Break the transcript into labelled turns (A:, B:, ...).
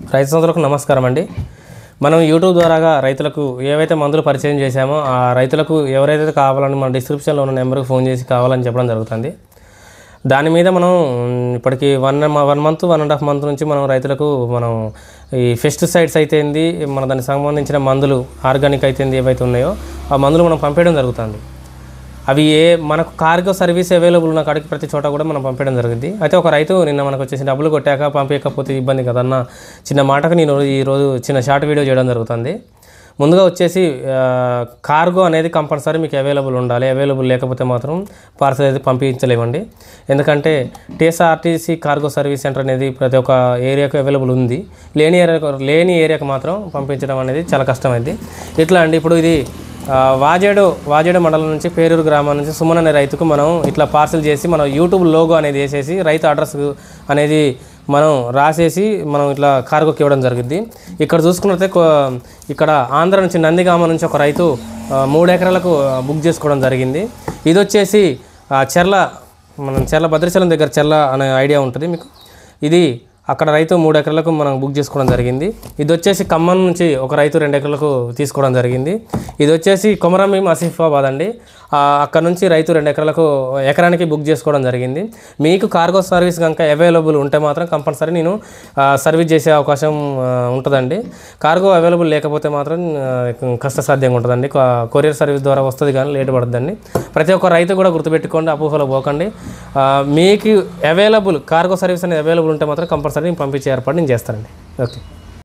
A: రైతు సోదరులకు నమస్కారం అండి. మనం యూట్యూబ్ ద్వారాగా రైతులకు ఏవైతే మందులు పరిచయం చేశామో ఆ రైతులకు ఎవరైతే కావాలని మన డిస్క్రిప్షన్లో ఉన్న నెంబర్కి ఫోన్ చేసి కావాలని చెప్పడం జరుగుతుంది. దాని మీద మనం ఇప్పటికి 1 మంత్ 1.5 మంత్ నుంచి మనం రైతులకు మనం ఈ పెస్టిసైడ్స్ అయితే ఏంది, మన దానికి సంబంధించిన మందులు ఆర్గానిక్ అయితే ఏంది ఏవైతే ఉన్నాయో ఆ మందులు మనం పంపించడం జరుగుతుంది. అవి మనకు కార్గో సర్వీస్ అవైలబుల్ ఉన్న కాడికి ప్రతి చోట కూడా మనం పంపించడం జరిగింది. అయితే ఒక రైతు నిన్న మనకు వచ్చేసి డబ్బులు కొట్టాక పంపించకపోతే ఇబ్బంది కదన్న చిన్న మాటకు నేను ఈరోజు చిన్న షార్ట్ వీడియో చేయడం జరుగుతుంది. ముందుగా వచ్చేసి కార్గో అనేది కంపల్సరీ మీకు అవైలబుల్ ఉండాలి. అవైలబుల్ లేకపోతే మాత్రం పార్సల్ అయితే పంపించలేమండి. ఎందుకంటే టీఎస్ఆర్టీసీ కార్గో సర్వీస్ సెంటర్ అనేది ప్రతి ఒక్క ఏరియాకు అవైలబుల్ ఉంది. లేని ఏరియాకు మాత్రం పంపించడం అనేది చాలా కష్టమైంది. ఇట్లా అండి, ఇప్పుడు ఇది వాజేడు మండలం నుంచి పేరూరు గ్రామం నుంచి సుమన్ అనే రైతుకు మనం ఇట్లా పార్సల్ చేసి మనం యూట్యూబ్ లోగో అనేది వేసేసి రైతు అడ్రస్ అనేది మనం రాసేసి మనం ఇట్లా కార్గోకి ఇవ్వడం జరిగింది. ఇక్కడ చూసుకున్నట్లయితే ఇక్కడ ఆంధ్ర నుంచి నందిగామ నుంచి ఒక రైతు 3 ఎకరాలకు బుక్ చేసుకోవడం జరిగింది. ఇది వచ్చేసి చెర్ల భద్రాచలం దగ్గర చెర్ల అనే ఐడియా ఉంటుంది మీకు. ఇది అక్కడ రైతు 3 ఎకరాలకు మనం బుక్ చేసుకోవడం జరిగింది. ఇది వచ్చేసి ఖమ్మం నుంచి ఒక రైతు 2 ఎకరాలకు తీసుకోవడం జరిగింది. ఇది వచ్చేసి కొమరంభీం ఆసిఫాబాద్ అండి. అక్కడ నుంచి రైతు 2 ఎకరానికి బుక్ చేసుకోవడం జరిగింది. మీకు కార్గో సర్వీస్ కనుక అవైలబుల్ ఉంటే మాత్రం కంపల్సరీ నేను సర్వీస్ చేసే అవకాశం ఉంటుందండి. కార్గో అవైలబుల్ లేకపోతే మాత్రం కష్టసాధ్యంగా ఉంటుందండి. కొరియర్ సర్వీస్ ద్వారా వస్తుంది కానీ లేట్ పడుతుందండి. ప్రతి ఒక్క రైతు కూడా గుర్తుపెట్టుకోండి, అపోహలో పోకండి. మీకు అవైలబుల్ కార్గో సర్వీస్ అనేది అవైలబుల్ ఉంటే మాత్రం కంపల్సరీ నేను పంపించే ఏర్పాటు నేను చేస్తానండి. ఓకే.